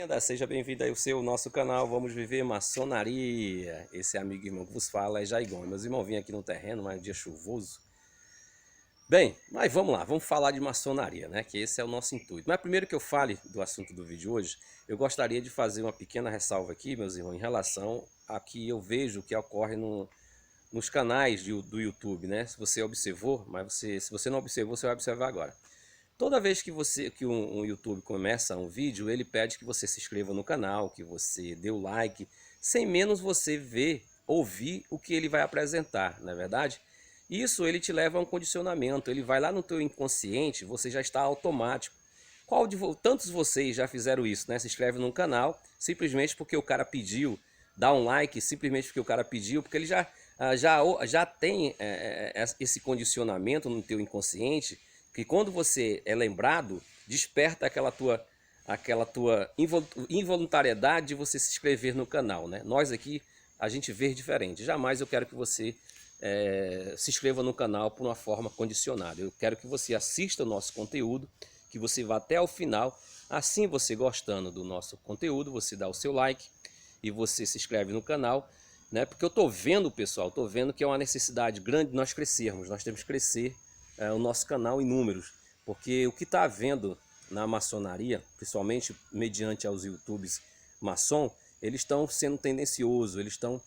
Bem-vinda, seja bem-vindo aí ao nosso canal. Vamos viver maçonaria. Esse amigo e irmão que vos fala é Jaigon. Meus irmãos vêm aqui no terreno, mas é um dia chuvoso. Bem, mas vamos lá, vamos falar de maçonaria, né? Que esse é o nosso intuito. Mas primeiro que eu fale do assunto do vídeo hoje, eu gostaria de fazer uma pequena ressalva aqui, meus irmãos, em relação a que eu vejo que ocorre nos canais do YouTube, né? Se você observou, mas se você não observou, você vai observar agora. Toda vez que um YouTube começa um vídeo, ele pede que você se inscreva no canal, que você dê o like, sem menos você ver, ouvir o que ele vai apresentar, não é verdade? Isso ele te leva a um condicionamento, ele vai lá no teu inconsciente, você já está automático. Tantos vocês já fizeram isso, né? Se inscreve num canal, simplesmente porque o cara pediu, dá um like, simplesmente porque o cara pediu, porque ele já tem esse condicionamento no teu inconsciente, que quando você é lembrado, desperta aquela tua involuntariedade de você se inscrever no canal, né? Nós aqui, a gente vê diferente. Jamais eu quero que você se inscreva no canal por uma forma condicionada. Eu quero que você assista o nosso conteúdo, que você vá até o final. Assim, você gostando do nosso conteúdo, você dá o seu like e você se inscreve no canal, né? Porque eu estou vendo, pessoal, estou vendo que é uma necessidade grande de nós crescermos. Nós temos que crescer o nosso canal em números, porque o que está havendo na maçonaria, principalmente mediante aos YouTubes maçom, eles estão sendo tendenciosos, eles estão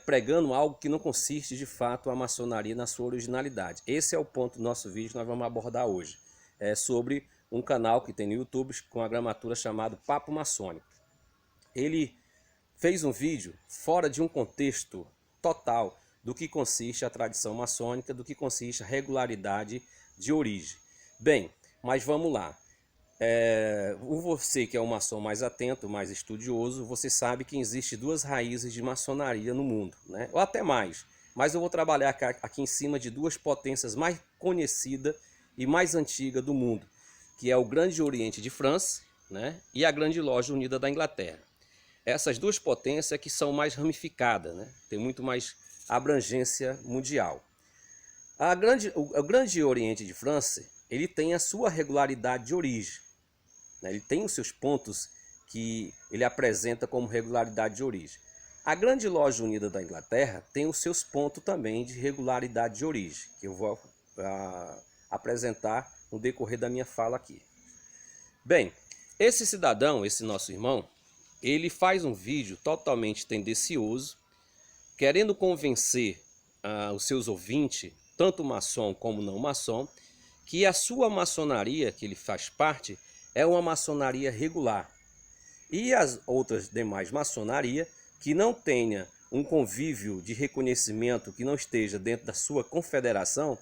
pregando algo que não consiste de fato a maçonaria na sua originalidade. Esse é o ponto do nosso vídeo que nós vamos abordar hoje. É sobre um canal que tem no YouTube com a gramatura chamado Papo Maçônico. Ele fez um vídeo fora de um contexto total do que consiste a tradição maçônica, do que consiste a regularidade de origem. Bem, mas vamos lá. Você que é um maçom mais atento, mais estudioso, você sabe que existe duas raízes de maçonaria no mundo, né? Ou até mais. Mas eu vou trabalhar aqui em cima de duas potências mais conhecidas e mais antigas do mundo, que é o Grande Oriente de França, né? E a Grande Loja Unida da Inglaterra. Essas duas potências que são mais ramificadas, né? Tem muito mais abrangência mundial. O Grande Oriente de França, ele tem a sua regularidade de origem, né? Ele tem os seus pontos que ele apresenta como regularidade de origem. A Grande Loja Unida da Inglaterra tem os seus pontos também de regularidade de origem, que eu vou apresentar no decorrer da minha fala aqui. Bem, esse cidadão, esse nosso irmão, ele faz um vídeo totalmente tendencioso, querendo convencer os seus ouvintes, tanto maçom como não maçom, que a sua maçonaria, que ele faz parte, é uma maçonaria regular. E as outras demais maçonarias, que não tenha um convívio de reconhecimento, que não esteja dentro da sua confederação,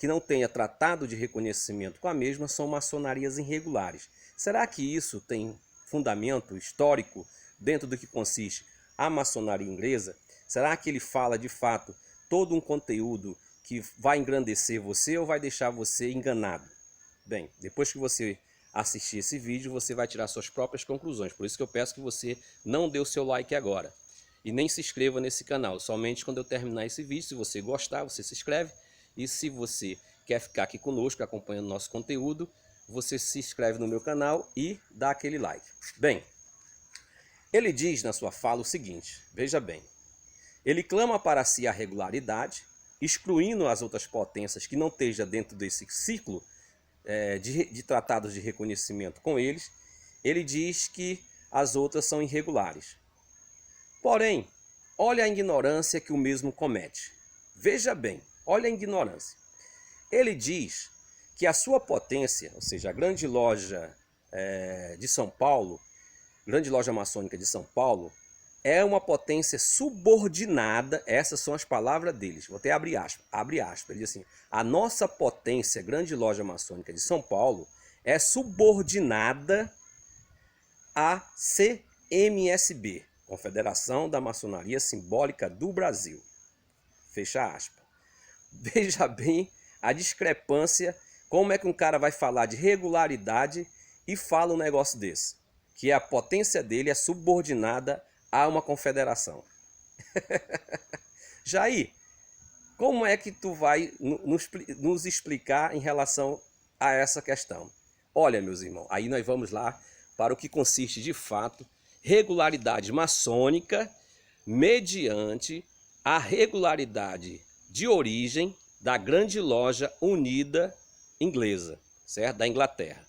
que não tenha tratado de reconhecimento com a mesma, são maçonarias irregulares. Será que isso tem fundamento histórico dentro do que consiste a maçonaria inglesa? Será que ele fala de fato todo um conteúdo que vai engrandecer você ou vai deixar você enganado? Bem, depois que você assistir esse vídeo, você vai tirar suas próprias conclusões. Por isso que eu peço que você não dê o seu like agora e nem se inscreva nesse canal. Somente quando eu terminar esse vídeo, se você gostar, você se inscreve. E se você quer ficar aqui conosco, acompanhando nosso conteúdo, você se inscreve no meu canal e dá aquele like. Bem, ele diz na sua fala o seguinte, veja bem. Ele clama para si a regularidade, excluindo as outras potências que não estejam dentro desse ciclo de tratados de reconhecimento com eles. Ele diz que as outras são irregulares. Porém, olha a ignorância que o mesmo comete. Veja bem, olha a ignorância. Ele diz que a sua potência, ou seja, a Grande Loja de São Paulo, Grande Loja Maçônica de São Paulo, é uma potência subordinada, essas são as palavras deles, vou até abrir aspas, ele diz assim, a nossa potência, Grande Loja Maçônica de São Paulo, é subordinada à CMSB, Confederação da Maçonaria Simbólica do Brasil. Fecha aspas. Veja bem a discrepância, como é que um cara vai falar de regularidade e fala um negócio desse, que a potência dele é subordinada a uma confederação. Jair, como é que tu vai nos explicar em relação a essa questão? Olha, meus irmãos, aí nós vamos lá para o que consiste de fato regularidade maçônica mediante a regularidade de origem da Grande Loja Unida Inglesa, certo? Da Inglaterra.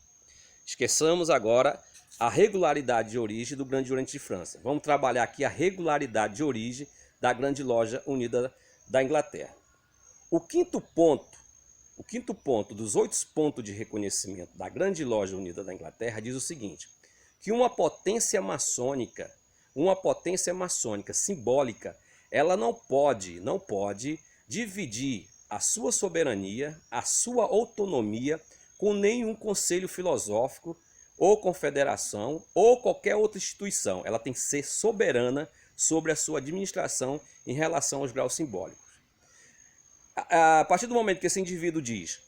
Esqueçamos agora a regularidade de origem do Grande Oriente de França. Vamos trabalhar aqui a regularidade de origem da Grande Loja Unida da Inglaterra. O quinto ponto dos 8 pontos de reconhecimento da Grande Loja Unida da Inglaterra diz o seguinte, que uma potência maçônica simbólica, ela não pode dividir a sua soberania, a sua autonomia com nenhum conselho filosófico ou confederação ou qualquer outra instituição. Ela tem que ser soberana sobre a sua administração em relação aos graus simbólicos. A partir do momento que esse indivíduo diz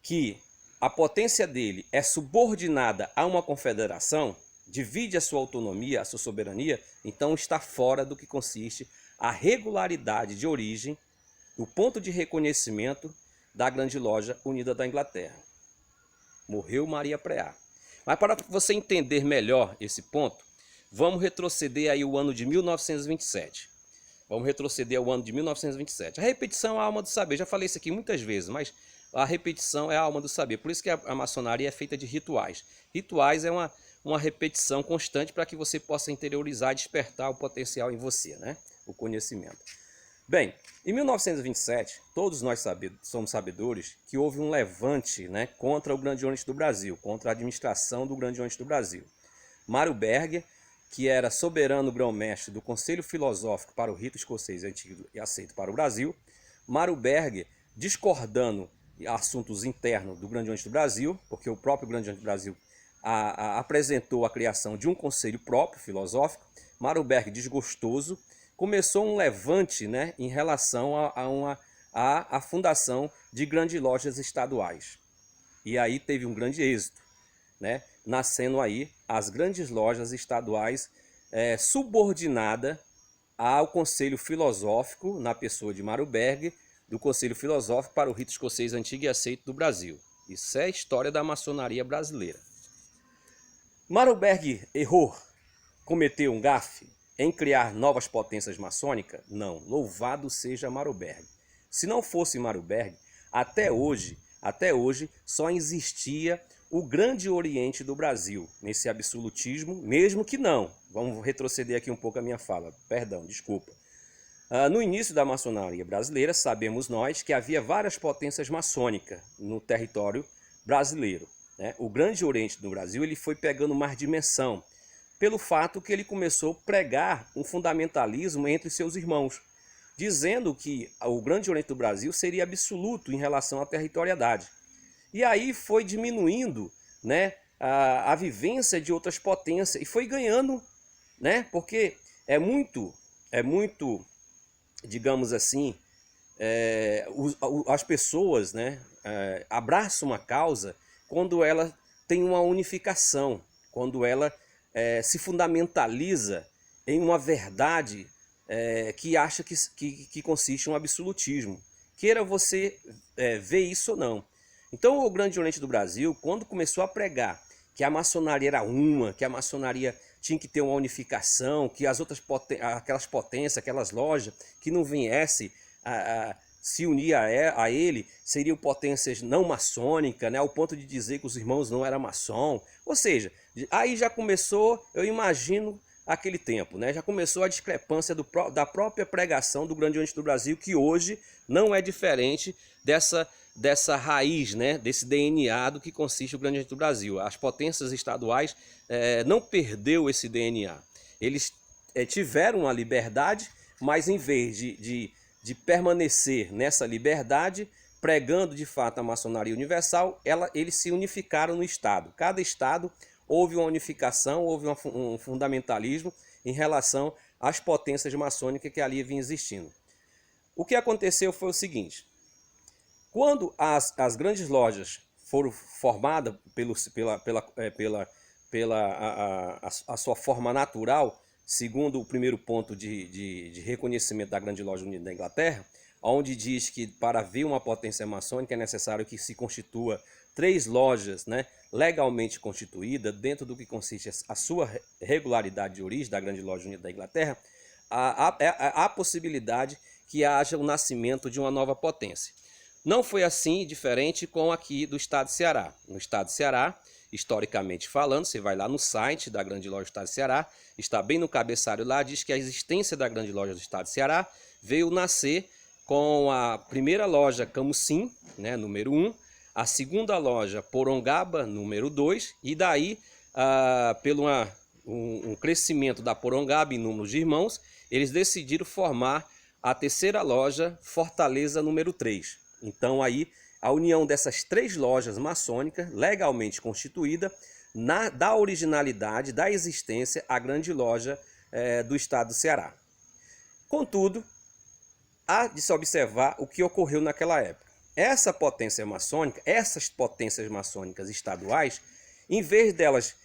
que a potência dele é subordinada a uma confederação, divide a sua autonomia, a sua soberania, então está fora do que consiste a regularidade de origem do ponto de reconhecimento da Grande Loja Unida da Inglaterra. Morreu Maria Preá. Mas para você entender melhor esse ponto, vamos retroceder aí o ano de 1927. Vamos retroceder ao ano de 1927. A repetição é a alma do saber. Já falei isso aqui muitas vezes, mas a repetição é a alma do saber. Por isso que a maçonaria é feita de rituais. Rituais é uma repetição constante para que você possa interiorizar e despertar o potencial em você, né? O conhecimento. Bem, em 1927, todos nós somos sabedores que houve um levante, né, contra o Grande Oriente do Brasil, contra a administração do Grande Oriente do Brasil. Mário Berger, que era soberano grão-mestre do Conselho Filosófico para o Rito Escocês Antigo e Aceito para o Brasil, Mário Berger, discordando assuntos internos do Grande Oriente do Brasil, porque o próprio Grande Oriente do Brasil apresentou a criação de um conselho próprio filosófico, Mário Berger, desgostoso, começou um levante, né, em relação à fundação de grandes lojas estaduais. E aí teve um grande êxito, né, nascendo aí as grandes lojas estaduais subordinada ao Conselho Filosófico, na pessoa de Mário Berger, do Conselho Filosófico para o Rito Escocês Antigo e Aceito do Brasil. Isso é a história da maçonaria brasileira. Mário Berger errou, cometeu um gafe em criar novas potências maçônicas? Não, louvado seja Mário Berger. Se não fosse Mário Berger, até hoje só existia o Grande Oriente do Brasil, nesse absolutismo, mesmo que não. Vamos retroceder aqui um pouco a minha fala, perdão, desculpa. No início da maçonaria brasileira, sabemos nós que havia várias potências maçônicas no território brasileiro, né? O Grande Oriente do Brasil ele foi pegando mais dimensão, pelo fato que ele começou a pregar um fundamentalismo entre seus irmãos, dizendo que o Grande Oriente do Brasil seria absoluto em relação à territorialidade. E aí foi diminuindo, né, a vivência de outras potências e foi ganhando, né, porque é muito, digamos assim, as pessoas, né, abraçam uma causa quando ela tem uma unificação, quando ela se fundamentaliza em uma verdade que acha que consiste em um absolutismo. Queira você ver isso ou não. Então o Grande Oriente do Brasil, quando começou a pregar que a maçonaria era uma, que a maçonaria tinha que ter uma unificação, que as outras aquelas potências, aquelas lojas que não viessem se unir a ele, seriam potências não maçônicas, né, ao ponto de dizer que os irmãos não eram maçom. Ou seja, aí já começou, eu imagino, aquele tempo, né, já começou a discrepância da própria pregação do Grande Oriente do Brasil, que hoje não é diferente dessa raiz, né, desse DNA do que consiste o Grande Oriente do Brasil. As potências estaduais não perdeu esse DNA. Eles tiveram a liberdade, mas em vez de permanecer nessa liberdade, pregando de fato a maçonaria universal, eles se unificaram no Estado. Cada Estado houve uma unificação, houve um fundamentalismo em relação às potências maçônicas que ali vinham existindo. O que aconteceu foi o seguinte: quando as grandes lojas foram formadas a sua forma natural, segundo o primeiro ponto de reconhecimento da Grande Loja Unida da Inglaterra, onde diz que para haver uma potência maçônica é necessário que se constitua 3 lojas, né, legalmente constituídas, dentro do que consiste a sua regularidade de origem, da Grande Loja Unida da Inglaterra, há possibilidade que haja o nascimento de uma nova potência. Não foi assim, diferente com aqui do estado de Ceará. No estado de Ceará, historicamente falando, você vai lá no site da Grande Loja do estado de Ceará, está bem no cabeçalho lá, diz que a existência da Grande Loja do estado de Ceará veio nascer com a primeira loja Camusim, né, número 1, a segunda loja Porongaba, número 2, e daí, pelo um crescimento da Porongaba em número de irmãos, eles decidiram formar a terceira loja Fortaleza, número 3. Então aí a união dessas 3 lojas maçônicas, legalmente constituída, dá originalidade, da existência à Grande Loja do estado do Ceará. Contudo, há de se observar o que ocorreu naquela época. Essa potência maçônica, essas potências maçônicas estaduais, em vez delas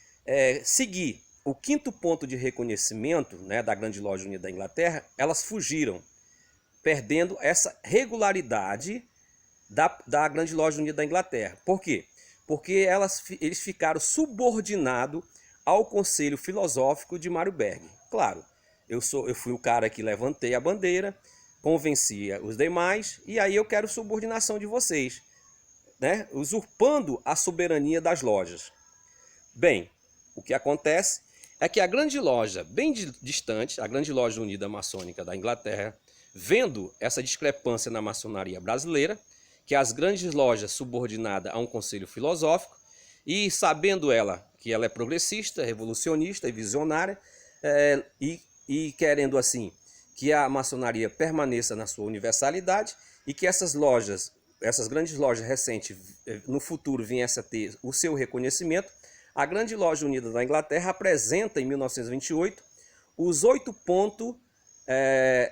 seguir o 5º ponto de reconhecimento, né, da Grande Loja Unida da Inglaterra, elas fugiram, perdendo essa regularidade da Grande Loja Unida da Inglaterra. Por quê? Porque eles ficaram subordinados ao Conselho Filosófico de Mário Berg. Claro, eu fui o cara que levantei a bandeira, convencia os demais, e aí eu quero subordinação de vocês, né? Usurpando a soberania das lojas. Bem, o que acontece é que a Grande Loja, bem distante, a Grande Loja Unida Maçônica da Inglaterra, vendo essa discrepância na maçonaria brasileira, que as grandes lojas subordinadas a um conselho filosófico, e sabendo ela que ela é progressista, revolucionista e visionária, e querendo assim que a maçonaria permaneça na sua universalidade e que essas grandes lojas recentes no futuro viessem a ter o seu reconhecimento, a Grande Loja Unida da Inglaterra apresenta em 1928 os 8 pontos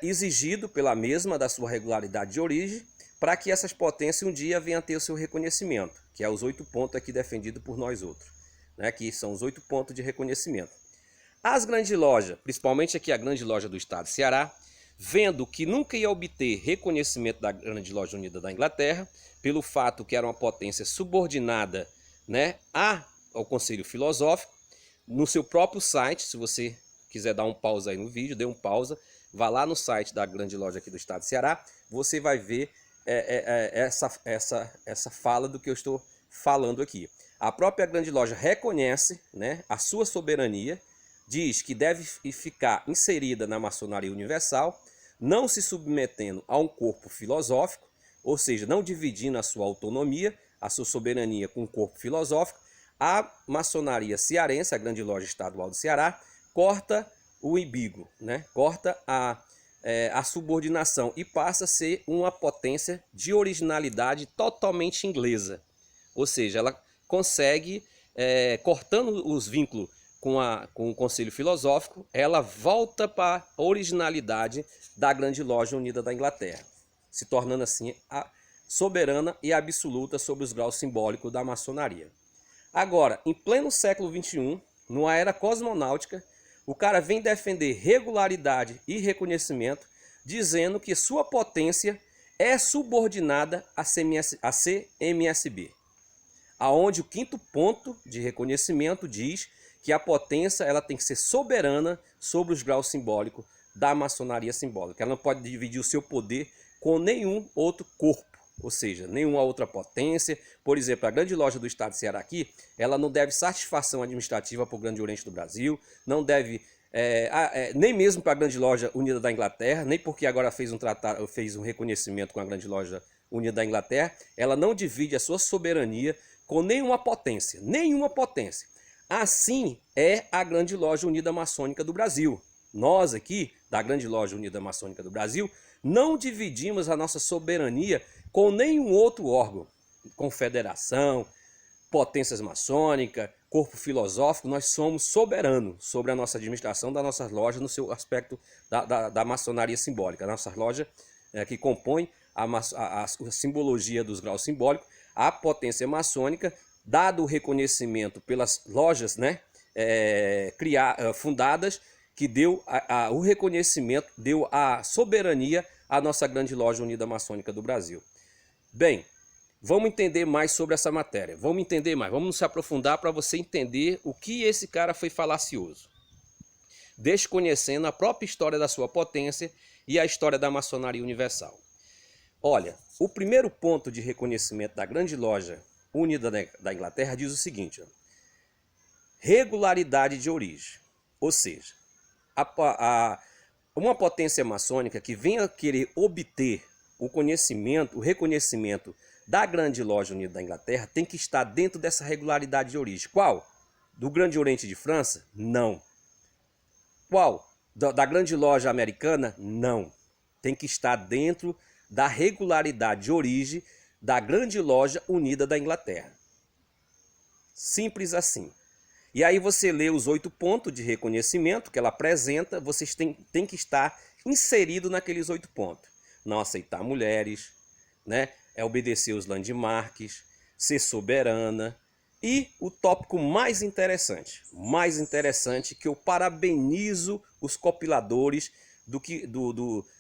exigidos pela mesma da sua regularidade de origem, para que essas potências um dia venham a ter o seu reconhecimento, que é os 8 pontos aqui defendidos por nós outros, né, que são os 8 pontos de reconhecimento. As grandes lojas, principalmente aqui a Grande Loja do estado de Ceará, vendo que nunca ia obter reconhecimento da Grande Loja Unida da Inglaterra, pelo fato que era uma potência subordinada, né, ao Conselho Filosófico, no seu próprio site, se você quiser dar um pausa aí no vídeo, dê um pausa, vá lá no site da Grande Loja aqui do estado de Ceará, você vai ver essa fala do que eu estou falando aqui. A própria Grande Loja reconhece, né, a sua soberania, diz que deve ficar inserida na maçonaria universal, não se submetendo a um corpo filosófico, ou seja, não dividindo a sua autonomia, a sua soberania com o corpo filosófico. A maçonaria cearense, a Grande Loja Estadual do Ceará, corta o umbigo, né, corta a subordinação e passa a ser uma potência de originalidade totalmente inglesa. Ou seja, ela consegue, cortando os vínculos com o Conselho Filosófico, ela volta para a originalidade da Grande Loja Unida da Inglaterra, se tornando assim a soberana e absoluta sobre os graus simbólicos da maçonaria. Agora, em pleno século XXI, numa era cosmonáutica, o cara vem defender regularidade e reconhecimento, dizendo que sua potência é subordinada à CMSB, aonde o 5º ponto de reconhecimento diz que a potência ela tem que ser soberana sobre os graus simbólicos da maçonaria simbólica. Ela não pode dividir o seu poder com nenhum outro corpo, ou seja, nenhuma outra potência. Por exemplo, a Grande Loja do estado de Ceará aqui, ela não deve satisfação administrativa para o Grande Oriente do Brasil, não deve nem mesmo para a Grande Loja Unida da Inglaterra, nem porque agora fez um reconhecimento com a Grande Loja Unida da Inglaterra, ela não divide a sua soberania com nenhuma potência, nenhuma potência. Assim é a Grande Loja Unida Maçônica do Brasil. Nós aqui, da Grande Loja Unida Maçônica do Brasil, não dividimos a nossa soberania com nenhum outro órgão, confederação, potências maçônicas, corpo filosófico. Nós somos soberanos sobre a nossa administração das nossas lojas no seu aspecto da maçonaria simbólica. A nossa loja que compõe a simbologia dos graus simbólicos, a potência maçônica, dado o reconhecimento pelas lojas, né, fundadas, que deu o reconhecimento, deu a soberania a nossa grande loja unida maçônica do Brasil. Bem, vamos entender mais sobre essa matéria, vamos entender mais, vamos nos aprofundar para você entender o que esse cara foi falacioso, desconhecendo a própria história da sua potência e a história da maçonaria universal. Olha, o primeiro ponto de reconhecimento da grande loja unida da Inglaterra diz o seguinte, ó, regularidade de origem, ou seja, uma potência maçônica que venha querer obter o conhecimento, o reconhecimento da grande loja unida da Inglaterra tem que estar dentro dessa regularidade de origem. Qual? Do Grande Oriente de França? Não. Qual? Da grande loja americana? Não. Tem que estar dentro da regularidade de origem da grande loja unida da Inglaterra. Simples assim. E aí você lê os 8 pontos de reconhecimento que ela apresenta, vocês têm que estar inserido naqueles 8 pontos. Não aceitar mulheres, né? Obedecer os landmarks, ser soberana. E o tópico mais interessante que eu parabenizo os compiladores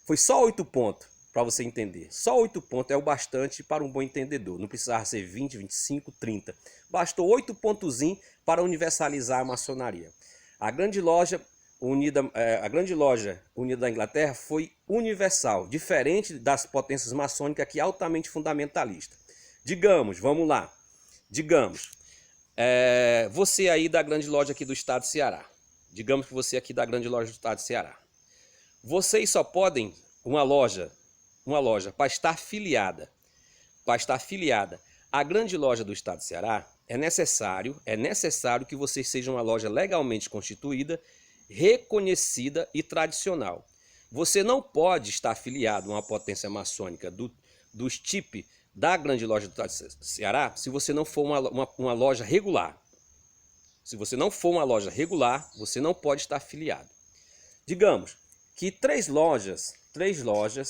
foi só 8 pontos para você entender. Só 8 pontos é o bastante para um bom entendedor. Não precisava ser 20, 25, 30. Bastou 8 pontozinhos para universalizar a maçonaria. A grande loja unida da Inglaterra foi universal, diferente das potências maçônicas que é altamente fundamentalista. Digamos, vamos lá. Digamos, você aí da grande loja aqui do estado do Ceará. Digamos que você aqui da grande loja do estado do Ceará. Vocês só podem, uma loja para estar filiada à grande loja do estado do Ceará, é necessário que vocês sejam uma loja legalmente constituída, reconhecida e tradicional. Você não pode estar afiliado a uma potência maçônica dos tipos da grande loja do estado do Ceará se você não for uma loja regular. Se você não for uma loja regular, você não pode estar afiliado. Digamos que três lojas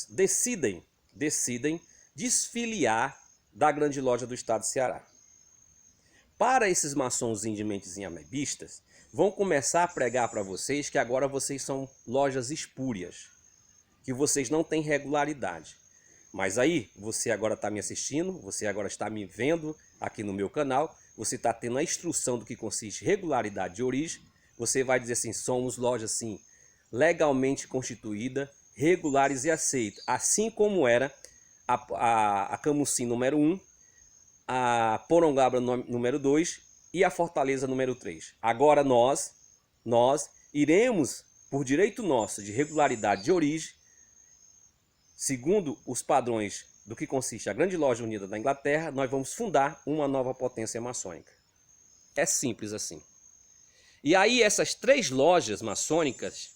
decidem desfiliar da grande loja do estado do Ceará. Para esses maçonzinhos de mentezinha amebistas, vão começar a pregar para vocês que agora vocês são lojas espúrias, que vocês não têm regularidade. Mas aí, você agora está me assistindo, você agora está me vendo aqui no meu canal, você está tendo a instrução do que consiste regularidade de origem, você vai dizer assim, somos lojas assim, legalmente constituída, regulares e aceitas, assim como era a Camusim número 1, a Porongabra número 2 e a Fortaleza número 3. Agora nós iremos, por direito nosso de regularidade de origem, segundo os padrões do que consiste a Grande Loja Unida da Inglaterra, nós vamos fundar uma nova potência maçônica. É simples assim. E aí essas três lojas maçônicas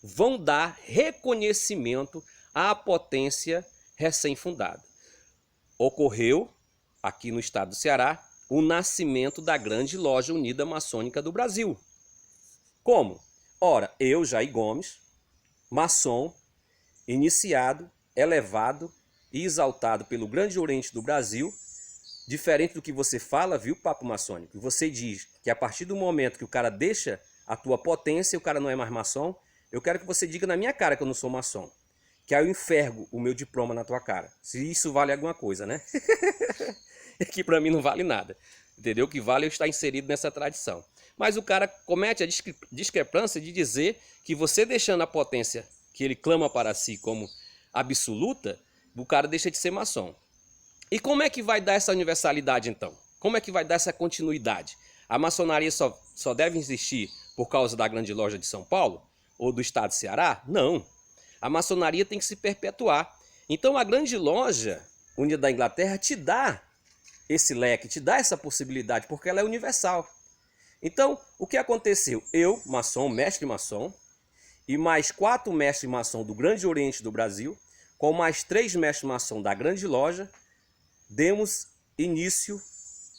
vão dar reconhecimento à potência recém-fundada. Ocorreu, aqui no estado do Ceará, o nascimento da Grande Loja Unida Maçônica do Brasil. Como? Ora, eu, Jair Gomes, maçom, iniciado, elevado e exaltado pelo Grande Oriente do Brasil, diferente do que você fala, viu, papo maçônico? Você diz que a partir do momento que o cara deixa a tua potência, o cara não é mais maçom, eu quero que você diga na minha cara que eu não sou maçom. Que aí eu enfergo o meu diploma na tua cara. Se isso vale alguma coisa, né? Que pra mim não vale nada. Entendeu? O que vale é eu estar inserido nessa tradição. Mas o cara comete a discrepância de dizer que você deixando a potência que ele clama para si como absoluta, o cara deixa de ser maçom. E como é que vai dar essa universalidade então? Como é que vai dar essa continuidade? A maçonaria só deve existir por causa da Grande Loja de São Paulo? Ou do estado do Ceará? Não. A maçonaria tem que se perpetuar. Então a Grande Loja Unida da Inglaterra te dá esse leque, te dá essa possibilidade, porque ela é universal. Então, o que aconteceu? Eu, maçom, mestre maçom, e mais 4 mestres maçom do Grande Oriente do Brasil, com mais 3 mestres maçom da Grande Loja, demos início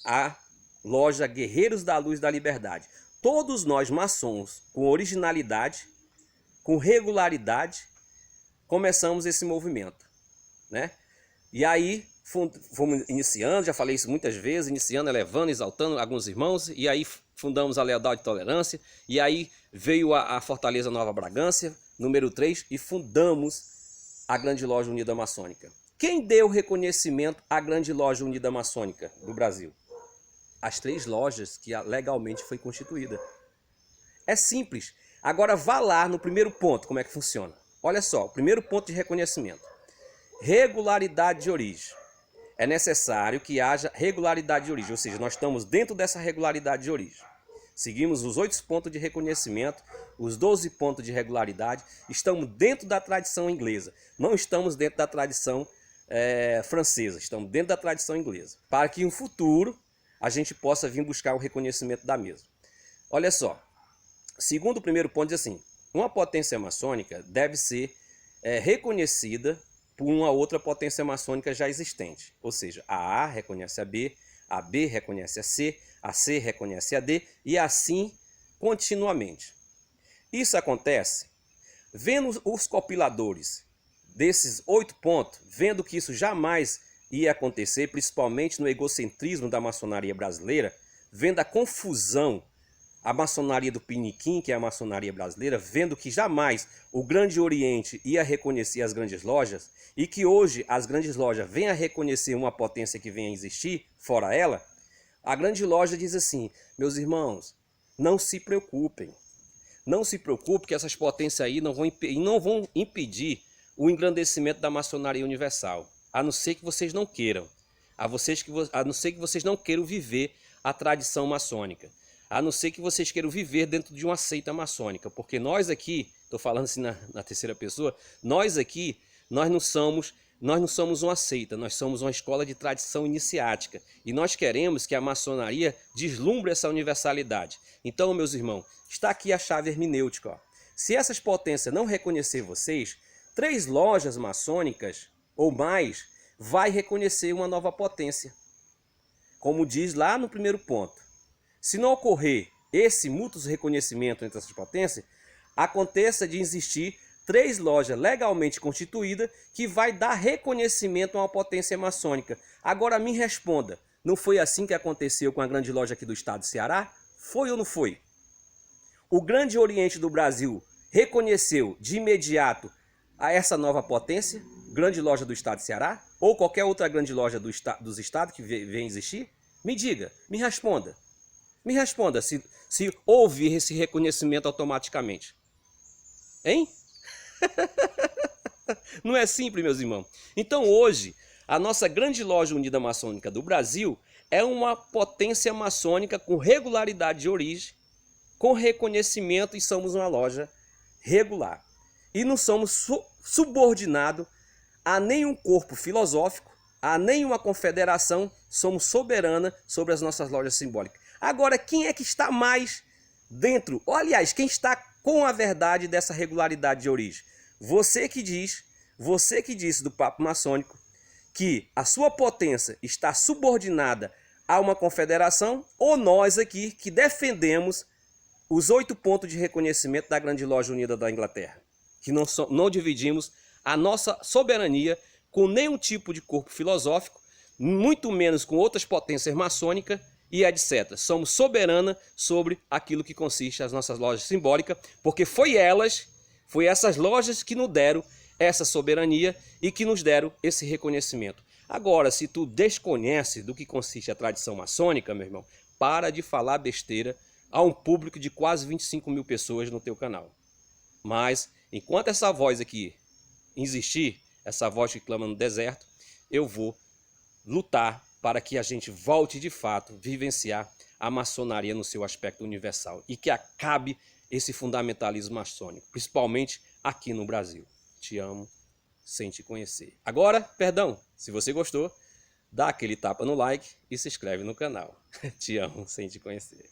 à loja Guerreiros da Luz da Liberdade. Todos nós maçons, com originalidade, com regularidade, começamos esse movimento, né? E aí fomos iniciando, já falei isso muitas vezes, iniciando, elevando, exaltando alguns irmãos, e aí fundamos a Lealdade e Tolerância, e aí veio a Fortaleza Nova Bragança, número 3, e fundamos a Grande Loja Unida Maçônica. Quem deu reconhecimento à Grande Loja Unida Maçônica do Brasil? As 3 lojas que legalmente foi constituída. É simples. Agora vá lá no primeiro ponto, como é que funciona. Olha só, o primeiro ponto de reconhecimento. Regularidade de origem. É necessário que haja regularidade de origem, ou seja, nós estamos dentro dessa regularidade de origem. Seguimos os 8 pontos de reconhecimento, os 12 pontos de regularidade, estamos dentro da tradição inglesa, não estamos dentro da tradição francesa, estamos dentro da tradição inglesa, para que no futuro a gente possa vir buscar o reconhecimento da mesma. Olha só, segundo o primeiro ponto diz assim, uma potência maçônica deve ser reconhecida por uma outra potência maçônica já existente. Ou seja, a reconhece a B reconhece a C reconhece a D e assim continuamente. Isso acontece vendo os compiladores desses 8 pontos, vendo que isso jamais ia acontecer, principalmente no egocentrismo da maçonaria brasileira, vendo a confusão, a maçonaria do Piniquim, que é a maçonaria brasileira, vendo que jamais o Grande Oriente ia reconhecer as grandes lojas e que hoje as grandes lojas vêm a reconhecer uma potência que vem a existir, fora ela, a grande loja diz assim, meus irmãos, não se preocupem. Não se preocupe que essas potências aí não vão impedir o engrandecimento da maçonaria universal, a não ser que vocês não queiram, a não ser que vocês não queiram viver a tradição maçônica. A não ser que vocês queiram viver dentro de uma seita maçônica, porque nós aqui, estou falando assim na terceira pessoa, nós aqui, nós não somos uma seita, nós somos uma escola de tradição iniciática e nós queremos que a maçonaria deslumbre essa universalidade. Então, meus irmãos, está aqui a chave hermenêutica. Ó. Se essas potências não reconhecer vocês, 3 lojas maçônicas ou mais vai reconhecer uma nova potência, como diz lá no primeiro ponto. Se não ocorrer esse mútuo reconhecimento entre essas potências, aconteça de existir 3 lojas legalmente constituídas que vai dar reconhecimento a uma potência maçônica. Agora me responda, não foi assim que aconteceu com a grande loja aqui do estado do Ceará? Foi ou não foi? O Grande Oriente do Brasil reconheceu de imediato a essa nova potência, grande loja do estado do Ceará? Ou qualquer outra grande loja dos estados que vem existir? Me diga, me responda. Me responda se houve esse reconhecimento automaticamente. Hein? Não é simples, meus irmãos. Então hoje, a nossa grande loja unida maçônica do Brasil é uma potência maçônica com regularidade de origem, com reconhecimento e somos uma loja regular. E não somos subordinados a nenhum corpo filosófico, a nenhuma confederação, somos soberana sobre as nossas lojas simbólicas. Agora, quem é que está mais dentro? Ou, aliás, quem está com a verdade dessa regularidade de origem? Você que disse do papo maçônico que a sua potência está subordinada a uma confederação, ou nós aqui que defendemos os 8 pontos de reconhecimento da Grande Loja Unida da Inglaterra, que não dividimos a nossa soberania com nenhum tipo de corpo filosófico, muito menos com outras potências maçônicas, e etc. Somos soberana sobre aquilo que consiste as nossas lojas simbólicas, porque foi essas lojas que nos deram essa soberania e que nos deram esse reconhecimento. Agora, se tu desconhece do que consiste a tradição maçônica, meu irmão, para de falar besteira a um público de quase 25 mil pessoas no teu canal. Mas, enquanto essa voz aqui existir, essa voz que clama no deserto, eu vou lutar para que a gente volte de fato a vivenciar a maçonaria no seu aspecto universal e que acabe esse fundamentalismo maçônico, principalmente aqui no Brasil. Te amo sem te conhecer. Agora, perdão, se você gostou, dá aquele tapa no like e se inscreve no canal. Te amo sem te conhecer.